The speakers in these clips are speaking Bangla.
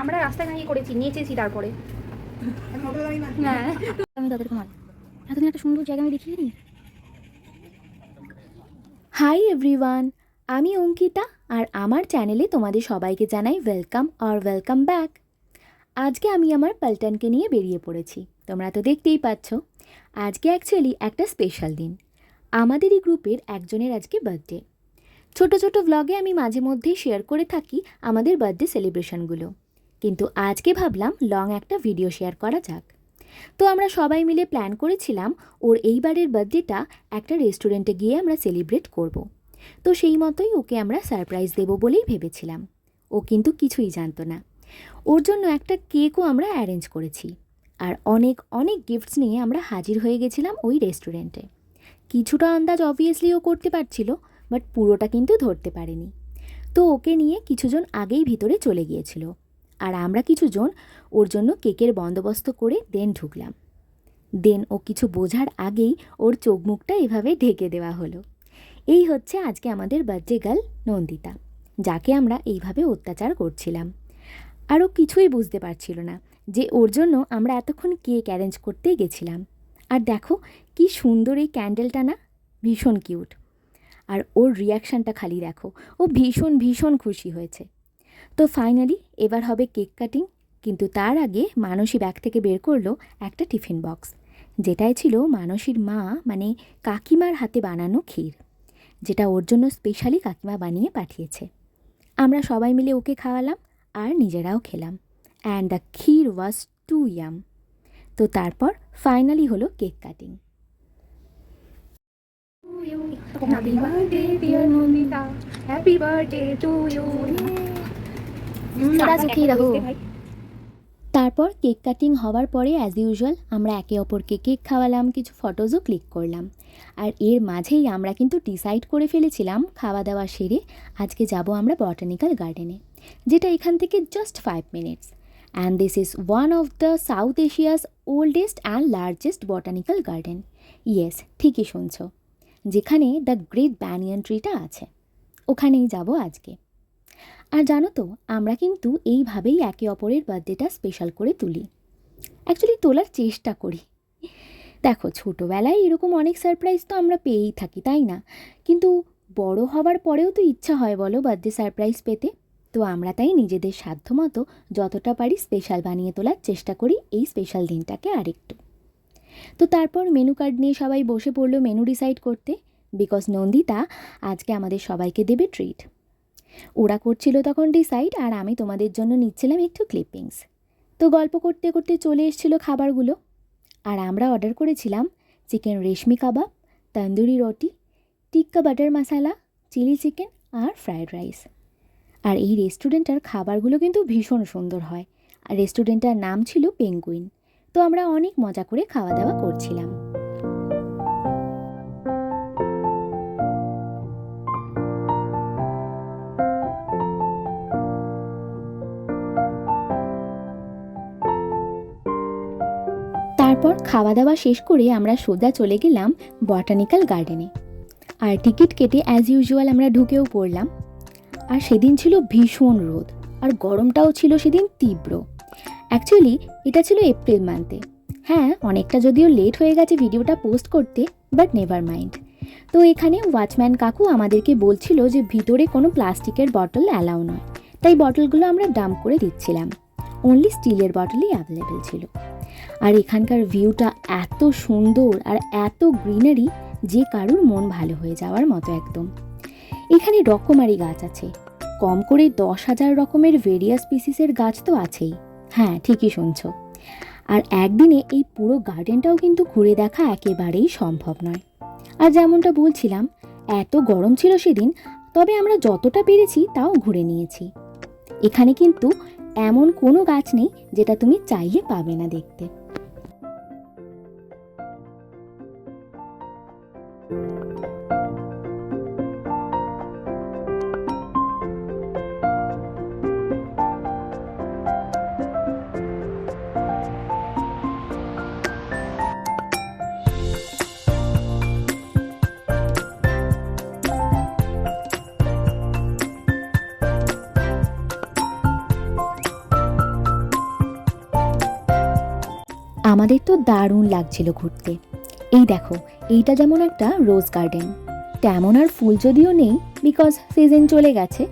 আমরা রাস্তায় দাঁড়িয়ে করেছি, নেচেছি তারপরে। হ্যাঁ আমি তাদেরকে মার এতদিন একটা সুন্দর জায়গা আমি দেখিয়ে দিই। হাই এভরিওয়ান, আমি অঙ্কিতা আর আমার চ্যানেলে তোমাদের সবাইকে জানাই ওয়েলকাম আর ওয়েলকাম ব্যাক। আজকে আমি আমার পল্টনকে নিয়ে বেরিয়ে পড়েছি, তোমরা তো দেখতেই পাচ্ছ। আজকে অ্যাকচুয়ালি একটা স্পেশাল দিন, আমাদেরই গ্রুপের একজনের আজকে বার্থডে। ছোট ছোট ব্লগে আমি মাঝে মধ্যেই শেয়ার করে থাকি আমাদের বার্থডে সেলিব্রেশনগুলো, কিন্তু আজকে ভাবলাম লং একটা ভিডিও শেয়ার করা যাক। তো আমরা সবাই মিলে প্ল্যান করেছিলাম ওর এইবারের বার্থডেটা একটা রেস্টুরেন্টে গিয়ে আমরা সেলিব্রেট করব। তো সেই মতোই ওকে আমরা সারপ্রাইজ দেবো বলেই ভেবেছিলাম। ও কিন্তু কিছুই জানতো না। ওর জন্য একটা কেকও আমরা অ্যারেঞ্জ করেছি, আর অনেক অনেক গিফটস নিয়ে আমরা হাজির হয়ে গেছিলাম ওই রেস্টুরেন্টে। কিছুটা আন্দাজ অবভিয়াসলি ও করতে পারছিল, বাট পুরোটা কিন্তু ধরতে পারেনি। তো ওকে নিয়ে কিছুজন আগেই ভিতরে চলে গিয়েছিল, আর আমরা কিছুজন ওর জন্য কেকের বন্দোবস্ত করে দেন ঢুকলাম। দেন ও কিছু বোঝার আগেই ওর চোখ মুখটা এভাবে ঢেকে দেওয়া হলো। এই হচ্ছে আজকে আমাদের বার্থডে গার্ল নন্দিতা, যাকে আমরা এইভাবে অত্যাচার করছিলাম। আর ও কিছুই বুঝতে পারছিল না যে ওর জন্য আমরা এতক্ষণ কেক অ্যারেঞ্জ করতেই গেছিলাম। আর দেখো কি সুন্দর এই ক্যান্ডেলটা না, ভীষণ কিউট। আর ওর রিয়াকশানটা খালি দেখো, ও ভীষণ ভীষণ খুশি হয়েছে। তো ফাইনালি এবার হবে কেক কাটিং, কিন্তু তার আগে মানসী ব্যাগ থেকে বের করলো একটা টিফিন বক্স, যেটাই ছিল মানসীর মা মানে কাকিমার হাতে বানানো ক্ষীর, যেটা ওর জন্য স্পেশালি কাকিমা বানিয়ে পাঠিয়েছে। আমরা সবাই মিলে ওকে খাওয়ালাম আর নিজেরাও খেলাম, and the kheer was too yum. তো তারপর ফাইনালি হলো cake cutting. Happy birthday dear Nandita, happy birthday to you. সদা সুখী রহো। তারপর কেক কাটিং হওয়ার পরে অ্যাজ ইউজুয়াল আমরা একে অপরকে কেক খাওয়ালাম, কিছু ফটোজও ক্লিক করলাম। আর এর মাঝেই আমরা কিন্তু ডিসাইড করে ফেলেছিলাম খাওয়া দাওয়া সেরে আজকে যাব আমরা বটানিক্যাল গার্ডেনে, যেটা এখান থেকে just 5 minutes. And this is one of the south Asia's oldest and largest botanical garden. Yes, ঠিকই শুনছো, যেখানে দ্য গ্রেট ব্যানিয়ান ট্রিটা আছে, ওখানেই যাব আজকে। আর জানো তো, আমরা কিন্তু এইভাবেই একে অপরের বার্থডেটা স্পেশাল করে তুলি, অ্যাকচুয়ালি তোলার চেষ্টা করি। দেখো, ছোটোবেলায় এরকম অনেক সারপ্রাইজ তো আমরা পেয়েই থাকি, তাই না? কিন্তু বড় হওয়ার পরেও তো ইচ্ছা হয় বলো বার্থডে সারপ্রাইজ পেতে। তো আমরা তাই নিজেদের সাধ্যমতো যতটা পারি স্পেশাল বানিয়ে তোলার চেষ্টা করি এই স্পেশাল দিনটাকে আরেকটু। তো তারপর মেনু কার্ড নিয়ে সবাই বসে পড়লো মেনু ডিসাইড করতে, বিকজ নন্দিতা আজকে আমাদের সবাইকে দেবে ট্রিট। ওরা করছিল তখন ডিসাইড, আর আমি তোমাদের জন্য নিচ্ছিলাম একটু ক্লিপিংস। তো গল্প করতে করতে চলে এসেছিলো খাবারগুলো, আর আমরা অর্ডার করেছিলাম চিকেন রেশমি কাবাব, তন্দুরি রুটি, টিক্কা বাটার মশালা, চিলি চিকেন আর ফ্রায়েড রাইস। আর এই রেস্টুরেন্টটার খাবারগুলো কিন্তু ভীষণ সুন্দর হয়, আর রেস্টুরেন্টটার নাম ছিল পেঙ্গুইন। তো আমরা অনেক মজা করে খাওয়া দাওয়া করছিলাম। তারপর খাওয়া দাওয়া শেষ করে আমরা সোজা চলে গেলাম বটানিক্যাল গার্ডেনে, আর টিকিট কেটে অ্যাজ ইউজুয়াল আমরা ঢুকেও পড়লাম। আর সেদিন ছিল ভীষণ রোদ, আর গরমটাও ছিল সেদিন তীব্র। অ্যাকচুয়ালি এটা ছিল এপ্রিল মান্থে। হ্যাঁ, অনেকটা যদিও লেট হয়ে গেছে ভিডিওটা পোস্ট করতে, বাট নেভার মাইন্ড। তো এখানে ওয়াচম্যান কাকু আমাদেরকে বলছিল যে ভিতরে কোনো প্লাস্টিকের বটল অ্যালাউ নয়, তাই বটলগুলো আমরা ডাম্প করে দিচ্ছিলাম। অনলি স্টিলের বটলই অ্যাভেলেবেল ছিল। আর এখানকার ভিউটা এত সুন্দর আর এত গ্রিনারি যে কারুর মন ভালো হয়ে যাওয়ার মতো একদম। এখানে রকমারি গাছ আছে, কম করে 10,000 রকমের ভেরিয়াস স্পিসিসের গাছ তো আছেই। হ্যাঁ, ঠিকই শুনছো। আর একদিনে এই পুরো গার্ডেনটাও কিন্তু ঘুরে দেখা একেবারেই সম্ভব নয়। আর যেমনটা বলছিলাম, এত গরম ছিল সেদিন, তবে আমরা যতটা পেরেছি তাও ঘুরে নিয়েছি। এখানে কিন্তু এমন কোনো গাছ নেই যেটা তুমি চাইলে পাবে না দেখতে। আমাদের তো দারুণ লাগছিল ঘুরতে। এই দেখো, এইটা যেমন একটা রোজ গার্ডেন, তেমন আর ফুল যদিও নেই বিকজ সিজন চলে গেছে।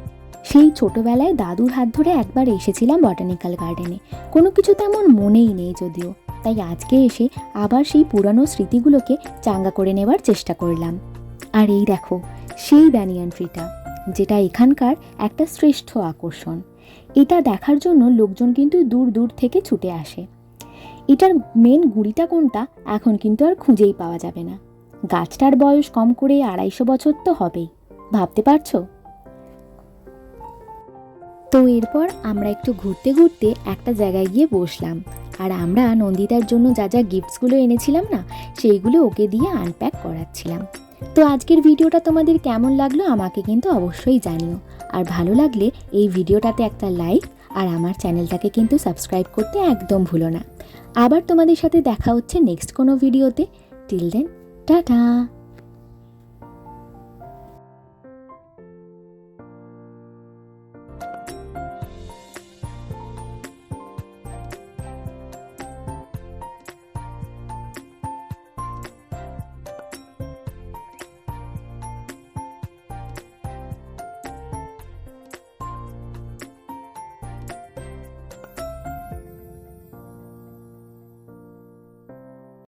সেই ছোটবেলায় দাদুর হাত ধরে একবার এসেছিলাম বটানিক্যাল গার্ডেনে, কোনো কিছু তেমন মনেই নেই যদিও, তাই আজকে এসে আবার সেই পুরানো স্মৃতিগুলোকে চাঙ্গা করে নেবার চেষ্টা করলাম। আর এই দেখো সেই ব্যানিয়ান ট্রিটা, যেটা এখানকার একটা শ্রেষ্ঠ আকর্ষণ। এটা দেখার জন্য লোকজন কিন্তু দূর দূর থেকে ছুটে আসে। এটার মেন গুড়িটা কোনটা এখন কিন্তু আর খুঁজেই পাওয়া যাবে না। গাছটার বয়স কম করে 250 বছর তো হবেই, ভাবতে পারছো? তো এরপর আমরা একটু ঘুরতে ঘুরতে একটা জায়গায় গিয়ে বসলাম, আর আমরা নন্দিতার জন্য যা যা গিফটসগুলো এনেছিলাম না, সেইগুলো ওকে দিয়ে আনপ্যাক করাচ্ছিলাম। তো আজকের ভিডিওটা তোমাদের কেমন লাগলো আমাকে কিন্তু অবশ্যই জানিও, আর ভালো লাগলে এই ভিডিওটাতে একটা লাইক আর আমার চ্যানেলটাকে কিন্তু সাবস্ক্রাইব করতে একদম ভুলো না। আবার তোমাদের সাথে দেখা হচ্ছে নেক্সট কোনো ভিডিওতে। Till then, tata.